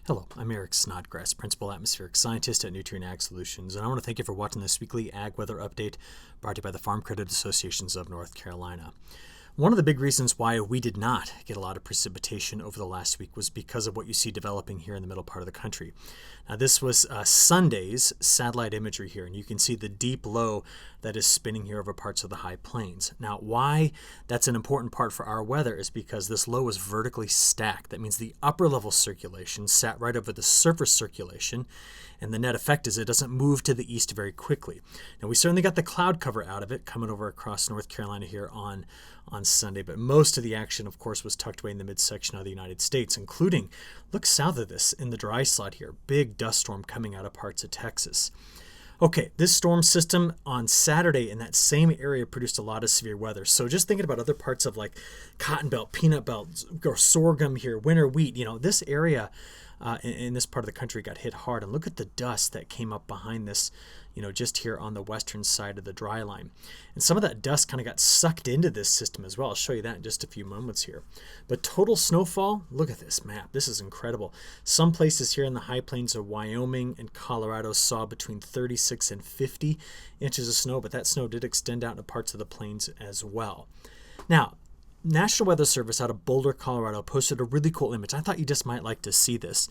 Hello, I'm Eric Snodgrass, Principal Atmospheric Scientist at Nutrient Ag Solutions, and I want to thank you for watching this weekly Ag Weather Update brought to you by the Farm Credit Associations of North Carolina. One of the big reasons why we did not get a lot of precipitation over the last week was because of what you see developing here in the middle part of the country. Now, this was Sunday's satellite imagery here, and you can see the deep low that is spinning here over parts of the high plains. Now, why that's an important part for our weather is because this low is vertically stacked. That means the upper level circulation sat right over the surface circulation, and the net effect is it doesn't move to the east very quickly. Now, we certainly got the cloud cover out of it coming over across North Carolina here on Sunday, but most of the action, of course, was tucked away in the midsection of the United States, including, look south of this in the dry slot here, big dust storm coming out of parts of Texas. Okay, this storm system on Saturday in that same area produced a lot of severe weather. So just thinking about other parts of like cotton belt, peanut belt, or sorghum here, winter wheat, this area in this part of the country got hit hard. And look at the dust that came up behind this, just here on the western side of the dry line. And some of that dust kind of got sucked into this system as well. I'll show you that in just a few moments here. But total snowfall, look at this map. This is incredible. Some places here in the high plains of Wyoming and Colorado saw between 36 and 50 inches of snow, but that snow did extend out into parts of the plains as well. Now, National Weather Service out of Boulder, Colorado posted a really cool image. I thought you just might like to see this.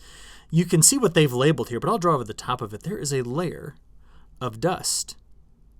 You can see what they've labeled here, but I'll draw over the top of it. There is a layer of dust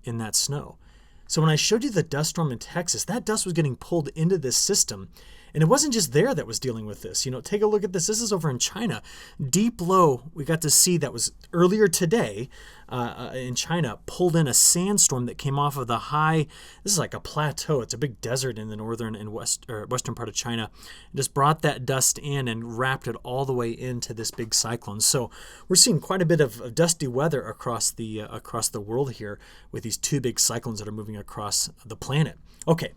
in that snow. So when I showed you the dust storm in Texas, that dust was getting pulled into this system. And it wasn't just there that was dealing with this. Take a look at this. This is over in China. Deep low, we got to see that was earlier today in China, pulled in a sandstorm that came off of the high. This is like a plateau. It's a big desert in the northern and western part of China. It just brought that dust in and wrapped it all the way into this big cyclone. So we're seeing quite a bit of dusty weather across the world here with these two big cyclones that are moving across the planet. Okay.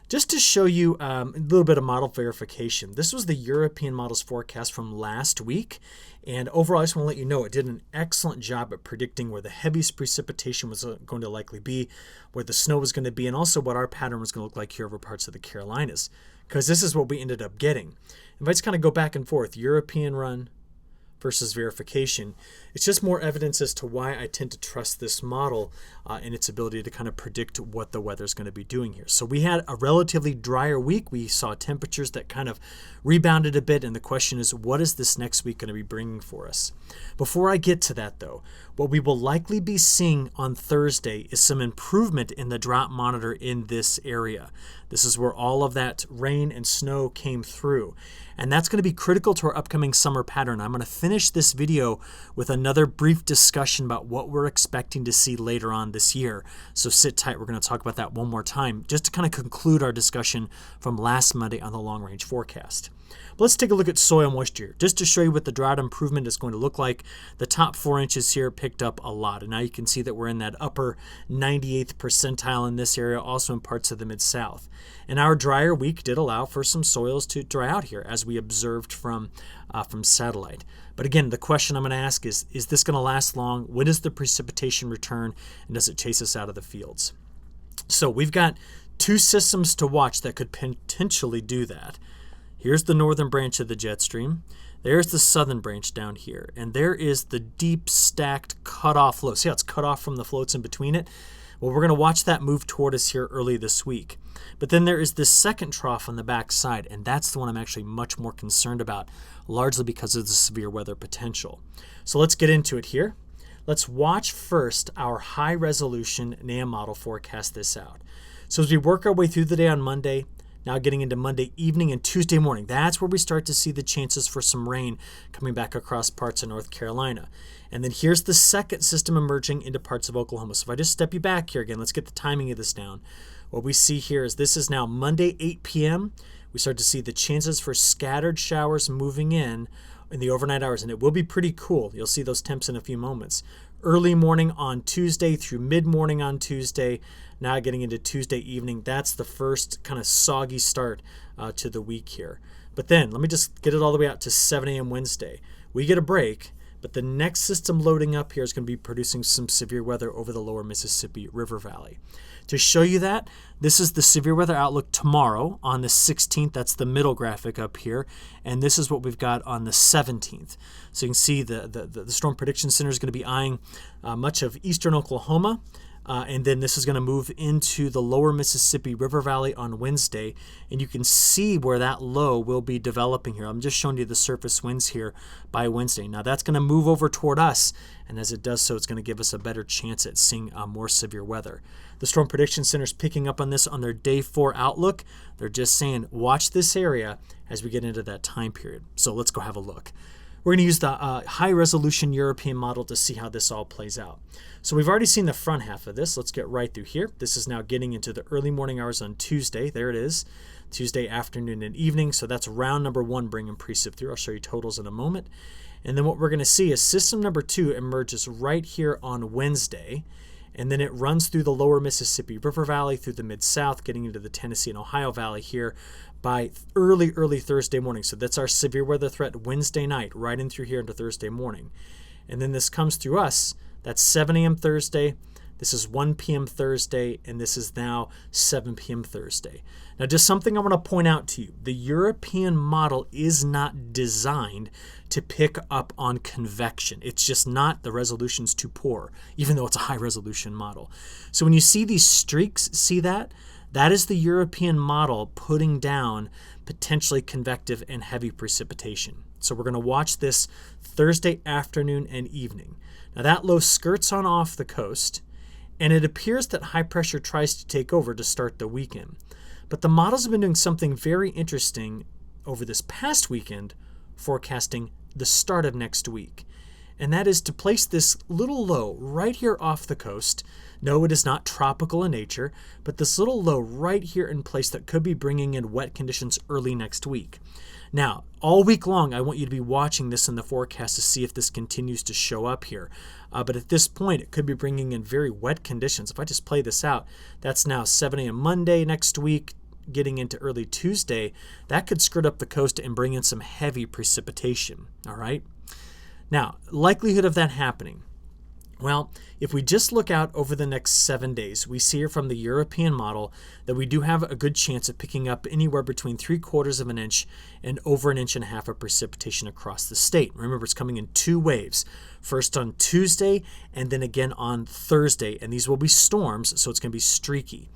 Just to show you a little bit of model verification, this was the European models forecast from last week. And overall, I just want to let you know it did an excellent job at predicting where the heaviest precipitation was going to likely be, where the snow was going to be, and also what our pattern was going to look like here over parts of the Carolinas. Because this is what we ended up getting. If I just kind of go back and forth, European run versus verification, it's just more evidence as to why I tend to trust this model and its ability to kind of predict what the weather is going to be doing here. So we had a relatively drier week. We saw temperatures that kind of rebounded a bit, and the question is, what is this next week going to be bringing for us? Before I get to that, though, what we will likely be seeing on Thursday is some improvement in the drought monitor in this area. This is where all of that rain and snow came through. And that's going to be critical to our upcoming summer pattern. I'm going to finish this video with another brief discussion about what we're expecting to see later on this year. So sit tight. We're going to talk about that one more time just to kind of conclude our discussion from last Monday on the long-range forecast. But let's take a look at soil moisture just to show you what the drought improvement is going to look like. The top 4 inches here picked up a lot, and now you can see that we're in that upper 98th percentile in this area, also in parts of the Mid-South. And our drier week did allow for some soils to dry out here, as we observed from satellite. But again, the question I'm going to ask is this going to last long? When does the precipitation return, and does it chase us out of the fields? So we've got two systems to watch that could potentially do that. Here's the northern branch of the jet stream. There's the southern branch down here. And there is the deep stacked cutoff low. See how it's cut off from the floats in between it? Well, we're going to watch that move toward us here early this week. But then there is this second trough on the back side, and that's the one I'm actually much more concerned about, largely because of the severe weather potential. So let's get into it here. Let's watch first our high-resolution NAM model forecast this out. So as we work our way through the day on Monday, now getting into Monday evening and Tuesday morning, that's where we start to see the chances for some rain coming back across parts of North Carolina. And then here's the second system emerging into parts of Oklahoma. So if I just step you back here again, let's get the timing of this down. What we see here is this is now Monday 8 p.m. We start to see the chances for scattered showers moving in the overnight hours, and it will be pretty cool. You'll see those temps in a few moments. Early morning on Tuesday through mid-morning on Tuesday, now getting into Tuesday evening. That's the first kind of soggy start to the week here. But then, let me just get it all the way out to 7 a.m. Wednesday. We get a break, But the next system loading up here is going to be producing some severe weather over the lower Mississippi River Valley. To show you that, this is the severe weather outlook tomorrow on the 16th. That's the middle graphic up here. And this is what we've got on the 17th. So you can see the Storm Prediction Center is going to be eyeing much of eastern Oklahoma. And then this is going to move into the lower Mississippi River Valley on Wednesday. And you can see where that low will be developing here. I'm just showing you the surface winds here by Wednesday. Now that's going to move over toward us. And as it does so, it's going to give us a better chance at seeing more severe weather. The Storm Prediction Center is picking up on this on their Day 4 outlook. They're just saying, watch this area as we get into that time period. So let's go have a look. We're going to use the high-resolution European model to see how this all plays out. So we've already seen the front half of this. Let's get right through here. This is now getting into the early morning hours on Tuesday. There it is, Tuesday afternoon and evening. So that's round number 1 bringing precip through. I'll show you totals in a moment. And then what we're going to see is system number 2 emerges right here on Wednesday. And then it runs through the lower Mississippi River Valley, through the Mid-South, getting into the Tennessee and Ohio Valley here by early Thursday morning. So that's our severe weather threat Wednesday night, right in through here into Thursday morning. And then this comes through us. That's 7 a.m. Thursday. This is 1 p.m. Thursday, and this is now 7 p.m. Thursday. Now, just something I want to point out to you. The European model is not designed to pick up on convection. It's just not, the resolution's too poor, even though it's a high-resolution model. So when you see these streaks, see that? That is the European model putting down potentially convective and heavy precipitation. So we're going to watch this Thursday afternoon and evening. Now, that low skirts on off the coast, and it appears that high pressure tries to take over to start the weekend. But the models have been doing something very interesting over this past weekend, forecasting the start of next week. And that is to place this little low right here off the coast. No, it is not tropical in nature, but this little low right here in place that could be bringing in wet conditions early next week. Now, all week long, I want you to be watching this in the forecast to see if this continues to show up here. But at this point, it could be bringing in very wet conditions. If I just play this out, that's now 7 a.m. Monday next week, getting into early Tuesday. That could skirt up the coast and bring in some heavy precipitation, all right? Now, likelihood of that happening. Well, if we just look out over the next 7 days, we see here from the European model that we do have a good chance of picking up anywhere between 3/4 of an inch and over 1.5 inches of precipitation across the state. Remember, it's coming in 2 waves. First on Tuesday and then again on Thursday. And these will be storms, so it's going to be streaky.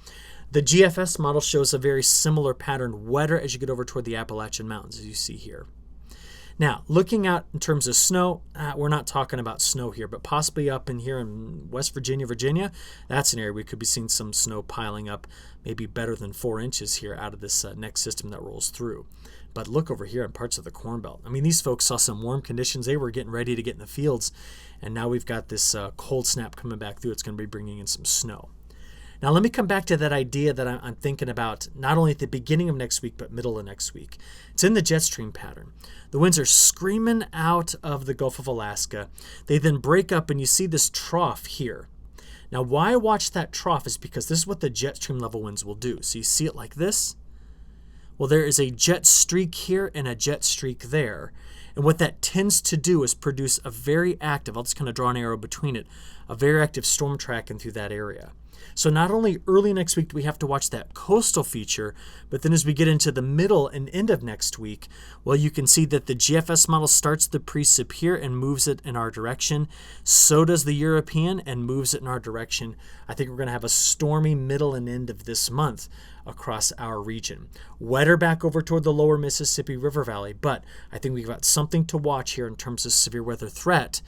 The GFS model shows a very similar pattern, wetter as you get over toward the Appalachian Mountains, as you see here. Now, looking out in terms of snow, we're not talking about snow here, but possibly up in here in West Virginia, that's an area we could be seeing some snow piling up, maybe better than 4 inches here out of this next system that rolls through. But look over here in parts of the Corn Belt. I mean, these folks saw some warm conditions. They were getting ready to get in the fields, and now we've got this cold snap coming back through. It's going to be bringing in some snow. Now, let me come back to that idea that I'm thinking about not only at the beginning of next week, but middle of next week. It's in the jet stream pattern. The winds are screaming out of the Gulf of Alaska. They then break up, and you see this trough here. Now, why I watch that trough is because this is what the jet stream level winds will do. So you see it like this? Well, there is a jet streak here and a jet streak there. And what that tends to do is produce a very active, I'll just kind of draw an arrow between it, a very active storm tracking through that area. So not only early next week do we have to watch that coastal feature, but then as we get into the middle and end of next week, well, you can see that the GFS model starts the precip here and moves it in our direction. So does the European and moves it in our direction. I think we're going to have a stormy middle and end of this month across our region. Wetter back over toward the lower Mississippi River Valley, but I think we've got something to watch here in terms of severe weather threat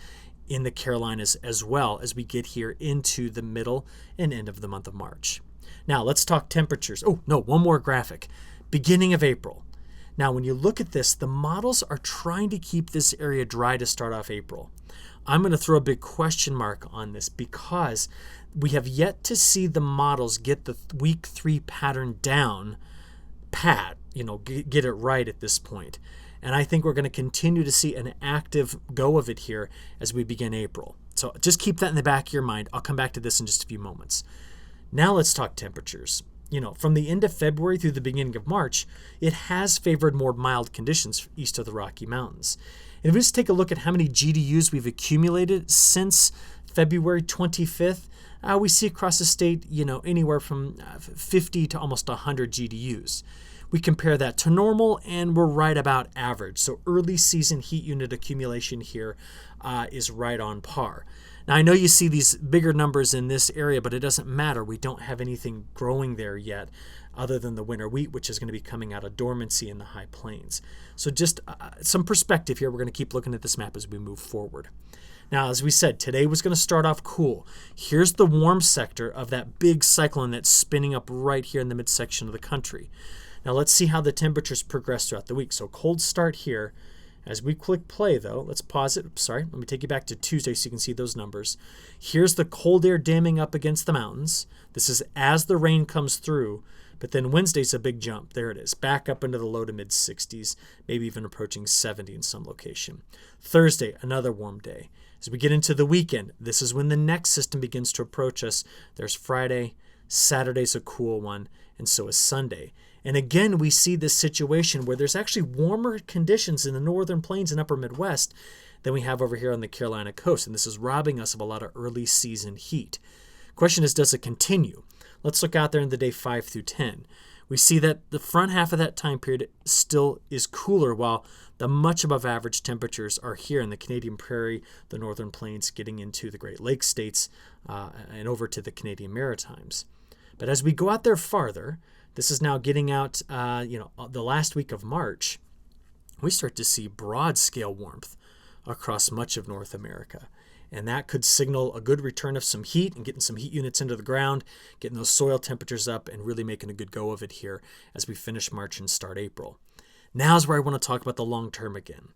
in the Carolinas as well as we get here into the middle and end of the month of March. Now let's talk temperatures. Oh, no, one more graphic. Beginning of April. Now when you look at this, the models are trying to keep this area dry to start off April. I'm going to throw a big question mark on this because we have yet to see the models get the week 3 pattern down pat, get it right at this point. And I think we're going to continue to see an active go of it here as we begin April. So just keep that in the back of your mind. I'll come back to this in just a few moments. Now let's talk temperatures. From the end of February through the beginning of March, it has favored more mild conditions east of the Rocky Mountains. And if we just take a look at how many GDUs we've accumulated since February 25th, we see across the state, anywhere from 50 to almost 100 GDUs. We compare that to normal, and we're right about average. So early season heat unit accumulation here is right on par. Now, I know you see these bigger numbers in this area, but it doesn't matter. We don't have anything growing there yet other than the winter wheat, which is going to be coming out of dormancy in the high plains. So just some perspective here. We're going to keep looking at this map as we move forward. Now, as we said, today was going to start off cool. Here's the warm sector of that big cyclone that's spinning up right here in the midsection of the country. Now, let's see how the temperatures progress throughout the week. So cold start here. As we click play, though, let's pause it. Sorry, let me take you back to Tuesday so you can see those numbers. Here's the cold air damming up against the mountains. This is as the rain comes through. But then Wednesday's a big jump. There it is, back up into the low to mid 60s, maybe even approaching 70 in some location. Thursday, another warm day. As we get into the weekend, this is when the next system begins to approach us. There's Friday, Saturday's a cool one, and so is Sunday. And again, we see this situation where there's actually warmer conditions in the northern plains and upper Midwest than we have over here on the Carolina coast. And this is robbing us of a lot of early season heat. Question is, does it continue? Let's look out there in the day 5 through 10. We see that the front half of that time period still is cooler, while the much above average temperatures are here in the Canadian Prairie, the Northern Plains, getting into the Great Lakes states and over to the Canadian Maritimes. But as we go out there farther, this is now getting out, the last week of March, we start to see broad scale warmth across much of North America. And that could signal a good return of some heat and getting some heat units into the ground, getting those soil temperatures up, and really making a good go of it here as we finish March and start April. Now's where I want to talk about the long term again.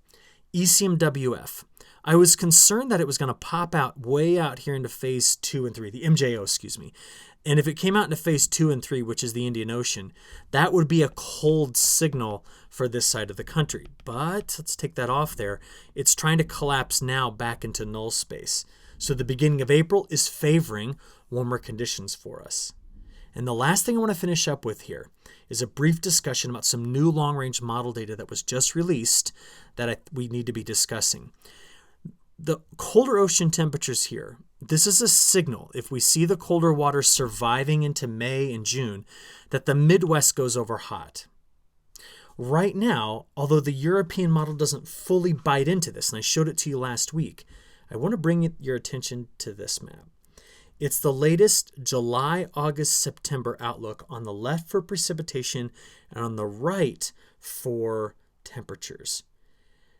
ECMWF. I was concerned that it was going to pop out way out here into phase 2 and 3, the MJO, excuse me. And if it came out into phase 2 and 3, which is the Indian Ocean, that would be a cold signal for this side of the country. But let's take that off there. It's trying to collapse now back into null space. So the beginning of April is favoring warmer conditions for us. And the last thing I want to finish up with here is a brief discussion about some new long-range model data that was just released that we need to be discussing. The colder ocean temperatures here, this is a signal, if we see the colder water surviving into May and June, that the Midwest goes over hot. Right now, although the European model doesn't fully bite into this, and I showed it to you last week, I want to bring your attention to this map. It's the latest July, August, September outlook, on the left for precipitation and on the right for temperatures.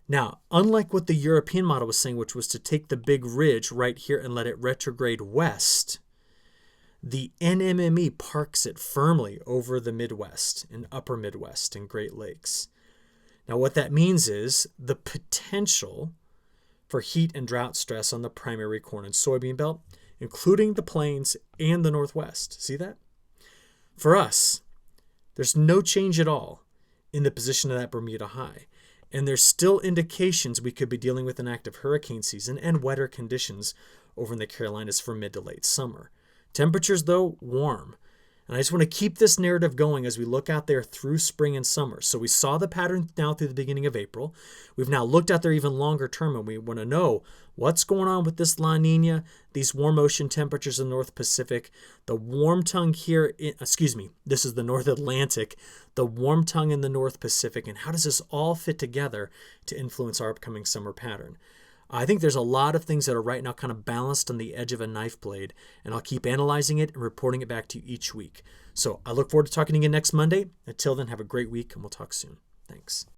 Now, unlike what the European model was saying, which was to take the big ridge right here and let it retrograde west, the NMME parks it firmly over the Midwest and upper Midwest and Great Lakes. Now, what that means is the potential for heat and drought stress on the primary corn and soybean belt, including the plains and the Northwest. See that? For us, there's no change at all in the position of that Bermuda high. And there's still indications we could be dealing with an active hurricane season and wetter conditions over in the Carolinas for mid to late summer. Temperatures, though, warm. And I just want to keep this narrative going as we look out there through spring and summer. So we saw the pattern now through the beginning of April. We've now looked out there even longer term, and we want to know what's going on with this La Nina, these warm ocean temperatures in the North Pacific, the warm tongue here, this is the North Atlantic, the warm tongue in the North Pacific, and how does this all fit together to influence our upcoming summer pattern? I think there's a lot of things that are right now kind of balanced on the edge of a knife blade, and I'll keep analyzing it and reporting it back to you each week. So I look forward to talking to you again next Monday. Until then, have a great week, and we'll talk soon. Thanks.